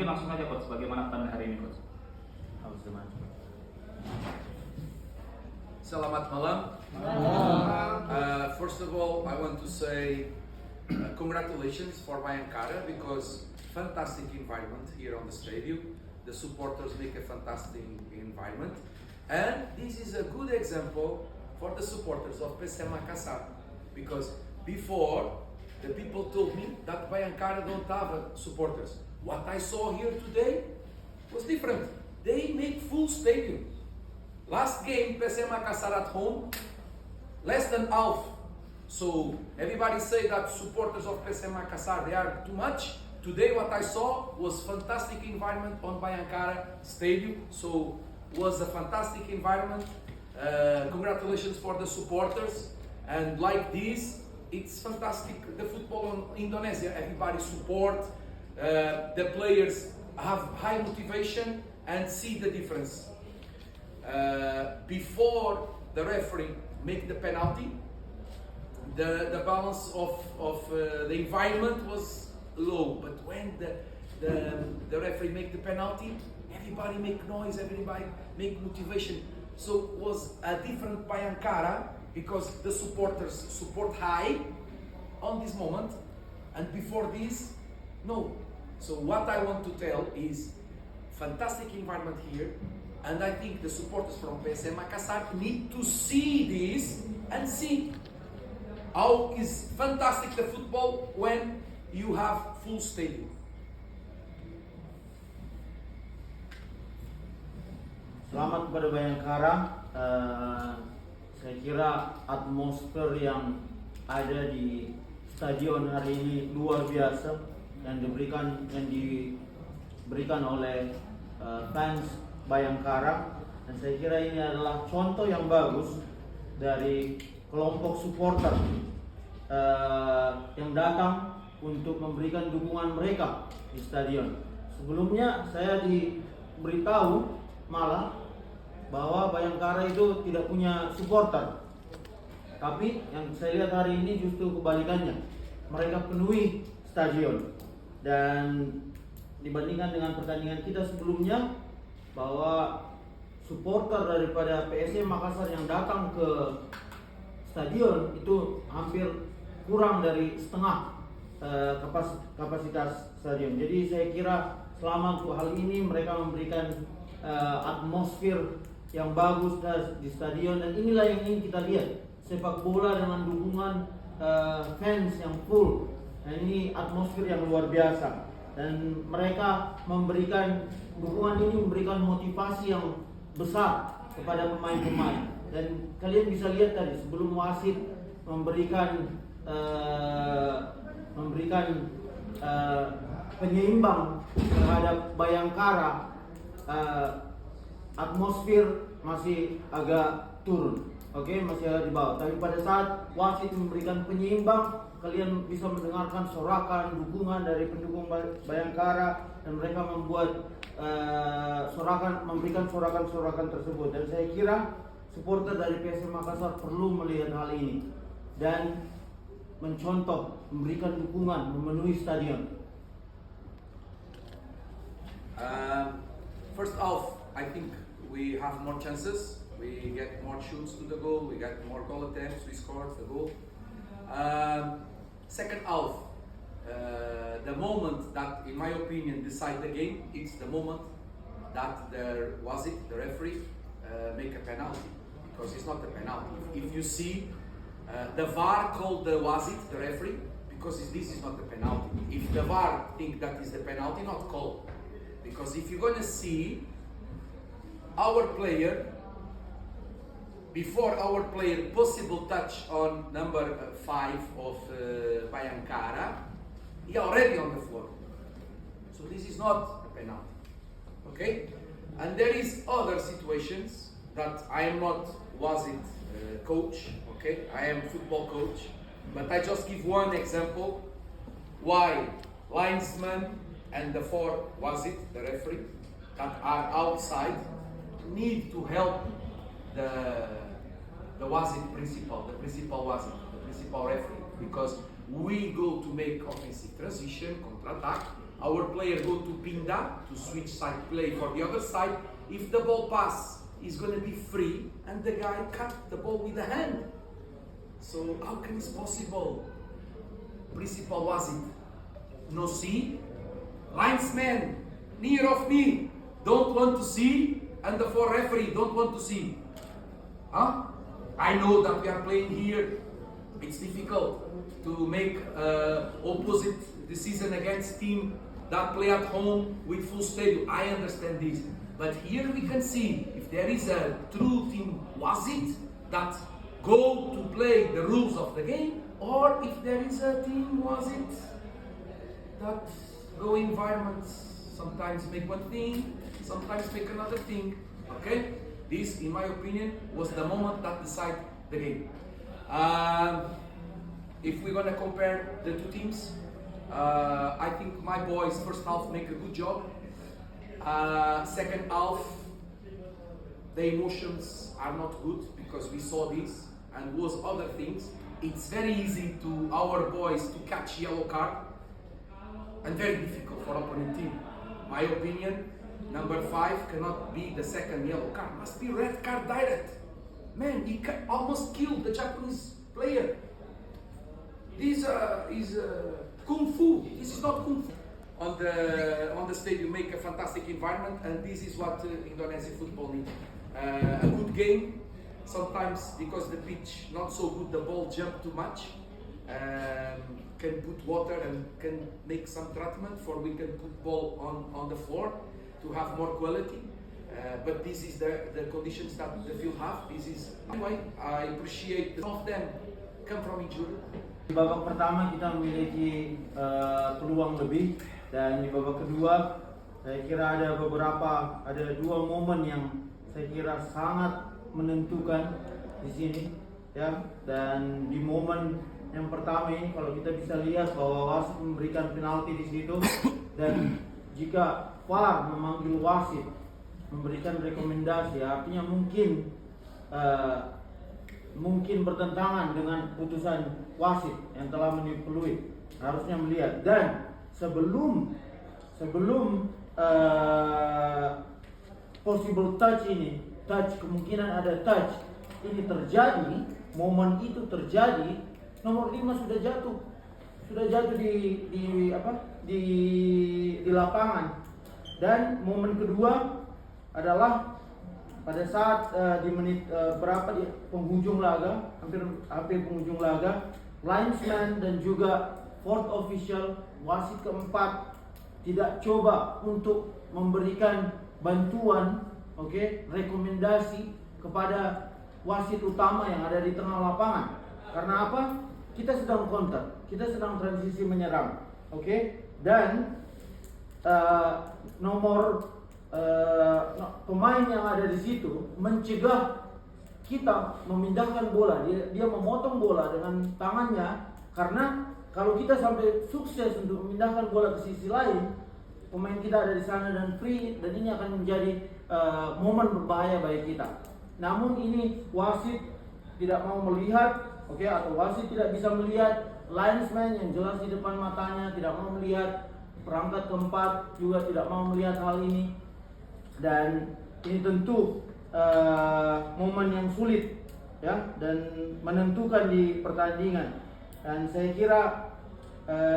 Mungkin langsung aja coach, bagaimana tanda hari ini coach? How's the match? Selamat malam. First of all, I want to say congratulations for Bayangkara because fantastic environment here on the stadium. The supporters make a fantastic environment, and this is a good example for the supporters of PSM Makassar because before the people told me that Bayangkara don't have supporters. What I saw here today was different. They make full stadium. Last game, PSM Makassar at home, less than half. So everybody say that supporters of PSM Makassar, they are too much. Today what I saw was fantastic environment on Bayangkara Stadium. So was a fantastic environment. Congratulations for the supporters. And like this, it's fantastic. The football in Indonesia, everybody support. The players have high motivation and see the difference. Before the referee make the penalty, the balance of the environment was low. But when the referee make the penalty, everybody make noise, everybody make motivation. So it was a different Bayangkara because the supporters support high on this moment, and before this, no. So what I want to tell is fantastic environment here, and I think the supporters from PSM Makassar need to see this and see how is fantastic the football when you have full stadium. Selamat kepada Bayangkara. Saya kira atmosfer yang ada di stadion hari ini luar biasa yang diberikan oleh fans Bayangkara, dan saya kira ini adalah contoh yang bagus dari kelompok supporter yang datang untuk memberikan dukungan mereka di stadion. Sebelumnya saya diberitahu malah bahwa Bayangkara itu tidak punya supporter, tapi yang saya lihat hari ini justru kebalikannya, mereka penuhi stadion. Dan dibandingkan dengan pertandingan kita sebelumnya, bahwa supporter daripada PSM Makassar yang datang ke stadion itu hampir kurang dari setengah kapasitas stadion. Jadi saya kira selama hal ini mereka memberikan atmosfer yang bagus di stadion, dan inilah yang ingin kita lihat, sepak bola dengan dukungan fans yang full. Nah, ini atmosfer yang luar biasa, dan mereka memberikan dukungan ini, memberikan motivasi yang besar kepada pemain-pemain. Dan kalian bisa lihat tadi sebelum wasit memberikan penyeimbang terhadap Bayangkara, atmosfer masih agak turun, masih agak di bawah. Tapi pada saat wasit memberikan penyeimbang, kalian bisa mendengarkan sorakan dukungan dari pendukung Bayangkara, dan mereka membuat memberikan sorakan-sorakan tersebut. Dan saya kira supporter dari PSM Makassar perlu melihat hal ini dan mencontoh, memberikan dukungan, memenuhi stadion. First off, I think we have more chances. We get more shoots to the goal. We get more goal attempts. We scored the goal. Second half, the moment that, in my opinion, decide the game, it's the moment that the referee, make a penalty, because it's not a penalty. If you see, the VAR called the the referee, because this is not a penalty. If the VAR think that is the penalty, not call, because if you're gonna see our player, before our player possible touch on number 5 of Bayangkara, he already on the floor. So this is not a penalty. Okay? And there is other situations that I am not coach. Okay? I am football coach. But I just give one example why linesman and the 4 the referee that are outside need to help the principal referee, because we go to make offensive transition, counter-attack, our player go to pinda to switch side play for the other side. If the ball pass is going to be free and the guy cut the ball with the hand. So how can this possible? Principal was it? No see? Linesman near of me don't want to see, and the four referee don't want to see. Huh? I know that we are playing here. It's difficult to make opposite decision against team that play at home with full stadium. I understand this. But here we can see if there is a true team, was it, that go to play the rules of the game, or if there is a team, was it, that go environments, sometimes make one thing, sometimes make another thing. Okay? This, in my opinion, was the moment that decided the game. If we're gonna compare the two teams, I think my boys first half make a good job. Second half, the emotions are not good because we saw this and was other things. It's very easy to our boys to catch yellow card and very difficult for opponent team. My opinion, number 5 cannot be the second yellow card. Must be red card direct. Man, he almost killed the Japanese player. This is kung fu. This is not kung fu. On the stadium, make a fantastic environment, and this is what Indonesian football needs. A good game. Sometimes because the pitch not so good, the ball jump too much. Can put water and can make some treatment for we can put ball on the floor to have more quality. But this is the conditions that the field have. This is anyway. I appreciate some of them come from injury. Di babak pertama kita memiliki peluang lebih, dan di babak kedua saya kira ada dua momen yang saya kira sangat menentukan di sini, ya. Dan di momen yang pertama ini kalau kita bisa lihat bahwa wasit memberikan penalti di situ, dan jika VAR memanggil wasit memberikan rekomendasi, artinya mungkin bertentangan dengan putusan wasit yang telah menipului, harusnya melihat. Dan sebelum possible touch ini, kemungkinan ada touch ini terjadi, momen itu terjadi, nomor 5 sudah jatuh di lapangan. Dan momen kedua adalah pada saat di menit di penghujung laga, hampir penghujung laga, linesman dan juga fourth official, wasit keempat tidak coba untuk memberikan bantuan, rekomendasi kepada wasit utama yang ada di tengah lapangan. Karena apa? Kita sedang counter, kita sedang transisi menyerang, dan pemain yang ada di situ mencegah kita memindahkan bola. Dia memotong bola dengan tangannya, karena kalau kita sampai sukses untuk memindahkan bola ke sisi lain, pemain kita ada di sana dan free, dan ini akan menjadi momen berbahaya bagi kita. Namun ini wasit tidak mau melihat, atau wasit tidak bisa melihat, linesman yang jelas di depan matanya tidak mau melihat, perangkat keempat juga tidak mau melihat hal ini. Dan ini tentu momen yang sulit, ya, dan menentukan di pertandingan. Dan saya kira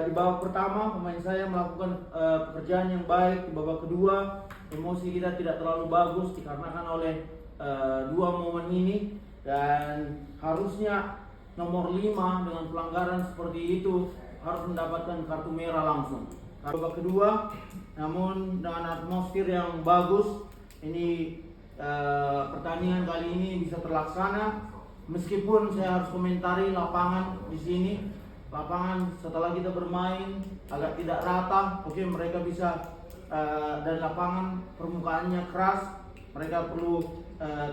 di babak pertama pemain saya melakukan pekerjaan yang baik. Di babak kedua emosi kita tidak terlalu bagus dikarenakan oleh dua momen ini, dan harusnya nomor 5 dengan pelanggaran seperti itu harus mendapatkan kartu merah langsung. Babak kedua, namun dengan atmosfer yang bagus, ini pertandingan kali ini bisa terlaksana. Meskipun saya harus komentari lapangan di sini, lapangan setelah kita bermain agak tidak rata. Mereka bisa dan lapangan permukaannya keras. Mereka perlu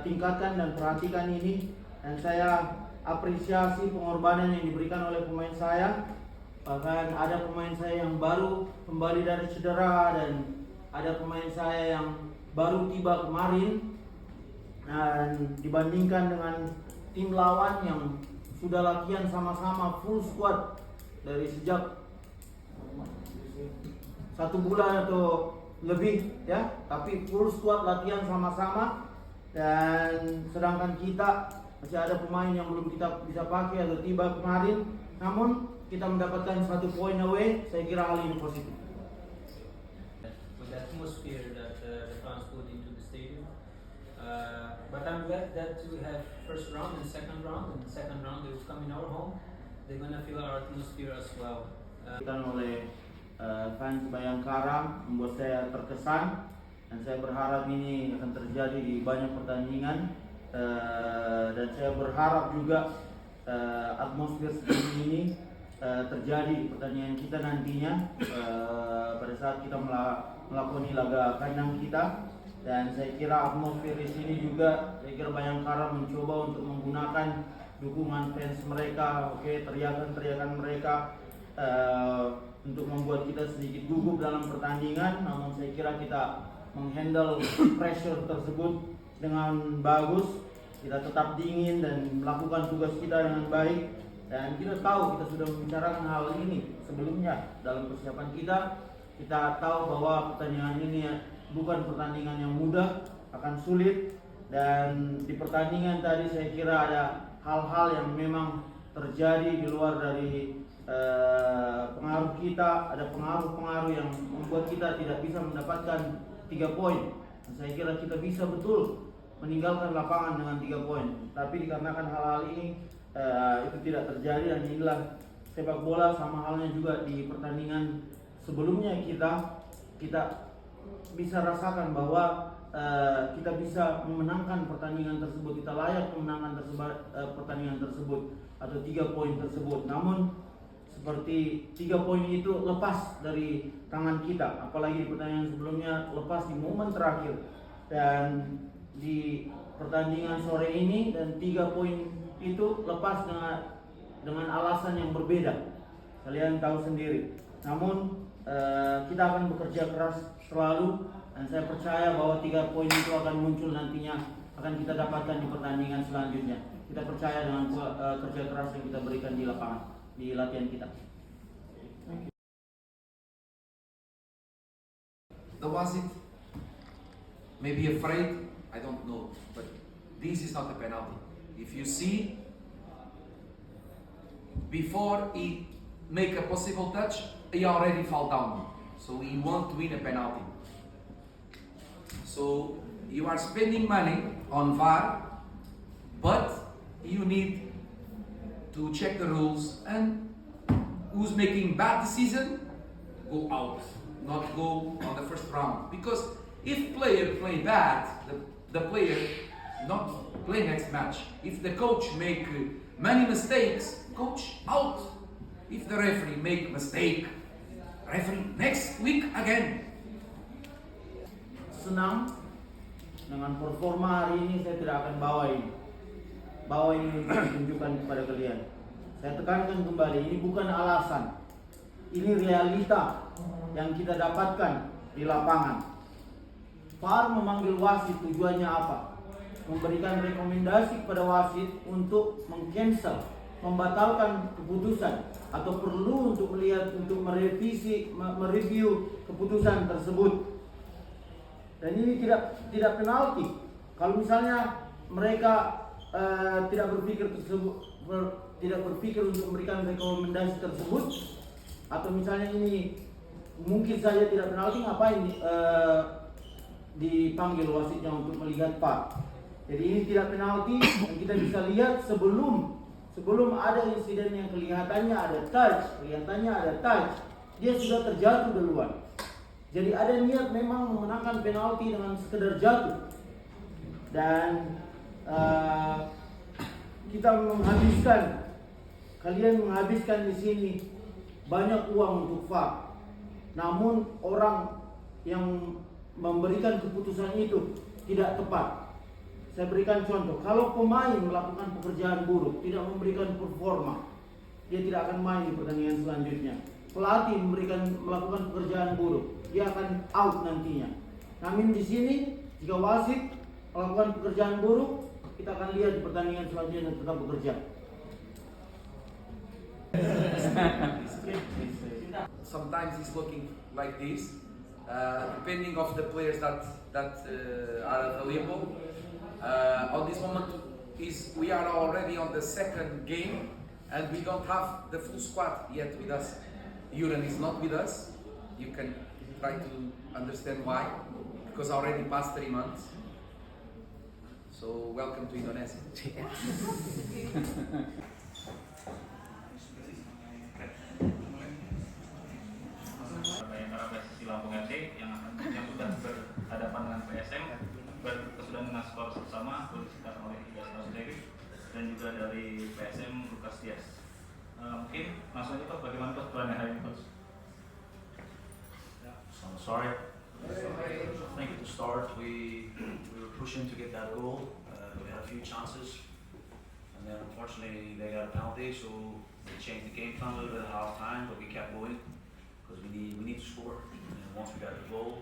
tingkatkan dan perhatikan ini. Dan saya apresiasi pengorbanan yang diberikan oleh pemain saya. Bahkan ada pemain saya yang baru kembali dari cedera, dan ada pemain saya yang baru tiba kemarin. Dan dibandingkan dengan tim lawan yang sudah latihan sama-sama full squad dari sejak 1 bulan atau lebih ya, tapi full squad latihan sama-sama. Dan sedangkan kita masih ada pemain yang belum kita bisa pakai atau tiba kemarin, namun kita mendapatkan 1 poin away, saya kira hal ini positif. With the atmosphere that the fans put into the stadium, but I'm glad that we have first round and second round. And the second round they will come in our home. They're gonna feel our atmosphere as well. Oleh fans Bayangkara membuat saya terkesan, dan saya berharap ini akan terjadi di banyak pertandingan, dan saya berharap juga atmosfer seperti ini terjadi di pertandingan kita nantinya pada saat kita melakoni laga kandang kita. Dan saya kira atmosfer di sini juga, saya kira Bayangkara mencoba untuk menggunakan dukungan fans mereka, teriakan-teriakan mereka untuk membuat kita sedikit gugup dalam pertandingan. Namun saya kira kita menghandle pressure tersebut dengan bagus. Kita tetap dingin dan melakukan tugas kita dengan baik. Dan kita tahu, kita sudah membicarakan hal ini sebelumnya dalam persiapan kita. Kita tahu bahwa pertandingan ini bukan pertandingan yang mudah, akan sulit. Dan di pertandingan tadi saya kira ada hal-hal yang memang terjadi di luar dari pengaruh kita. Ada pengaruh-pengaruh yang membuat kita tidak bisa mendapatkan 3 poin. Dan saya kira kita bisa betul meninggalkan lapangan dengan 3 poin. Tapi dikarenakan hal-hal ini itu tidak terjadi, dan inilah sepak bola. Sama halnya juga di pertandingan sebelumnya kita bisa rasakan bahwa kita bisa memenangkan pertandingan tersebut, kita layak memenangkan pertandingan tersebut atau 3 poin tersebut. Namun seperti 3 poin itu lepas dari tangan kita, apalagi di pertandingan sebelumnya lepas di momen terakhir. Dan di pertandingan sore ini, dan 3 poin itu lepas dengan alasan yang berbeda, kalian tahu sendiri. Namun kita akan bekerja keras selalu, dan saya percaya bahwa 3 poin itu akan muncul nantinya, akan kita dapatkan di pertandingan selanjutnya. Kita percaya dengan kerja keras yang kita berikan di lapangan, di latihan kita. The Wasit may be afraid, I don't know, but this is not a penalty. If you see, before he make a possible touch, he already fall down. So he want to win a penalty. So you are spending money on VAR, but you need to check the rules, and who's making bad decision, go out, not go on the first round. Because if player play bad, the player not play next match. If the coach make many mistakes, coach out. If the referee make mistake, referee next week again. Senang dengan performa hari ini. Saya tidak akan bawa ini untuk ditunjukkan kepada kalian. Saya tekankan kembali, ini bukan alasan, ini realita yang kita dapatkan di lapangan. VAR memanggil wasit tujuannya apa? Memberikan rekomendasi kepada wasit untuk meng-cancel, membatalkan keputusan, atau perlu untuk melihat, untuk mereview keputusan tersebut. Dan ini tidak penalti. Kalau misalnya mereka tidak berpikir untuk memberikan rekomendasi tersebut, atau misalnya ini mungkin saja tidak penalti, ngapain dipanggil wasitnya untuk melihat VAR? Jadi ini tidak penalti, dan kita bisa lihat sebelum ada insiden yang kelihatannya ada touch, dia sudah terjatuh duluan. Jadi ada niat memang memenangkan penalti dengan sekedar jatuh. Dan kalian menghabiskan di sini banyak uang untuk VAR. Namun orang yang memberikan keputusan itu tidak tepat. Saya berikan contoh, kalau pemain melakukan pekerjaan buruk, tidak memberikan performa, dia tidak akan main di pertandingan selanjutnya. Pelatih melakukan pekerjaan buruk, dia akan out nantinya. Namun di sini, jika wasit melakukan pekerjaan buruk, kita akan lihat di pertandingan selanjutnya tetap bekerja. sometimes it's looking like this, depending of the players that are available. On this moment, we are already on the second game, and we don't have the full squad yet with us. Juran is not with us. You can try to understand why, because already past 3 months. So welcome to Indonesia. Bayangkara PSSI Lampung FC yang sudah berhadapan dengan PSM berkesudahan dengan skor sama diciptakan oleh Igas Suderi dan juga dari PSM Lucas Diaz. Mungkin langsung aja Coach, bagaimana Coach perannya hari ini Coach? So I'm sorry. I think at the start we were pushing to get that goal. We had a few chances, and then unfortunately they got a penalty, so they changed the game plan a little bit at half time, but we kept going because we need to score. And once we got the goal,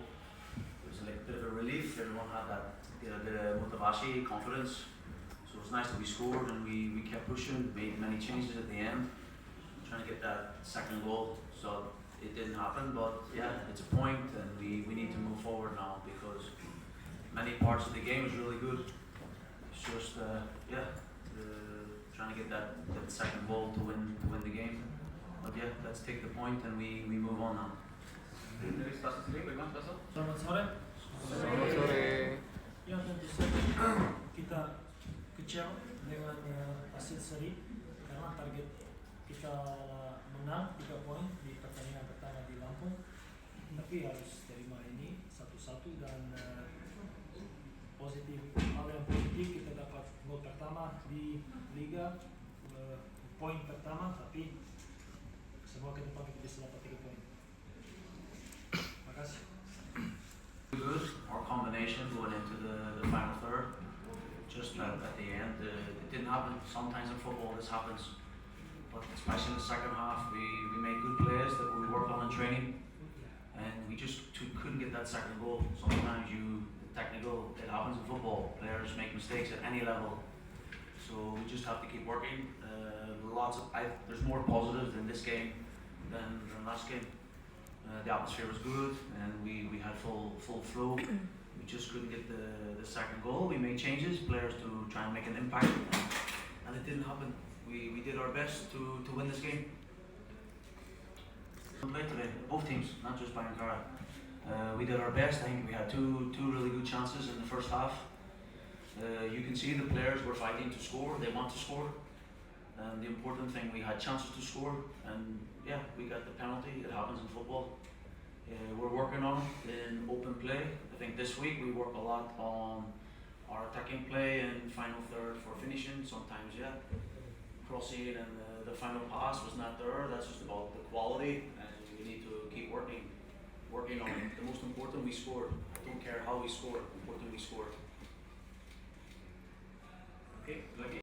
it was like a bit of a relief. Everyone had that bit of motivation, confidence. So it was nice that we scored and we kept pushing, made many changes at the end, trying to get that second goal. So it didn't happen, but yeah, it's a point, and we need to move forward now because many parts of the game is really good. It's just trying to get that second goal to win the game. But yeah, let's take the point and we move on now. Dari Stasio sendiri bagaimana Stasio? Selamat sore. Selamat sore. Ya tentu saja kita kecewa dengan hasil seri karena target kita menang 3 poin di pertandingan pertama di Lampung, tapi harus terima ini 1-1 dan positif, hal yang positif kita dapat gol pertama di liga, poin pertama, tapi semua ke depan kita bisa dapat 3 poin. Terima kasih. Good. Our combination going into the final third. Just at the end, it didn't happen. Sometimes in football this happens, but especially in the second half, we made good plays that we worked on in training, and we just couldn't get that second goal. Sometimes technical, it happens in football. Players make mistakes at any level, so we just have to keep working. There's more positives in this game than last game. The atmosphere was good, and we had full flow. We just couldn't get the second goal. We made changes, players to try and make an impact, and it didn't happen. We did our best to win this game. We played today, both teams, not just Bayangkara. We did our best. I think we had two really good chances in the first half. You can see the players were fighting to score. They want to score. And the important thing, we had chances to score, and yeah, we got the penalty. It happens in football. We're working on it in open play. I think this week we work a lot on our attacking play and final third for finishing. Sometimes, yeah, crossing and the final pass was not there. That's just about the quality, and we need to keep working on it. The most important, we scored. I don't care how we scored. Important, we scored.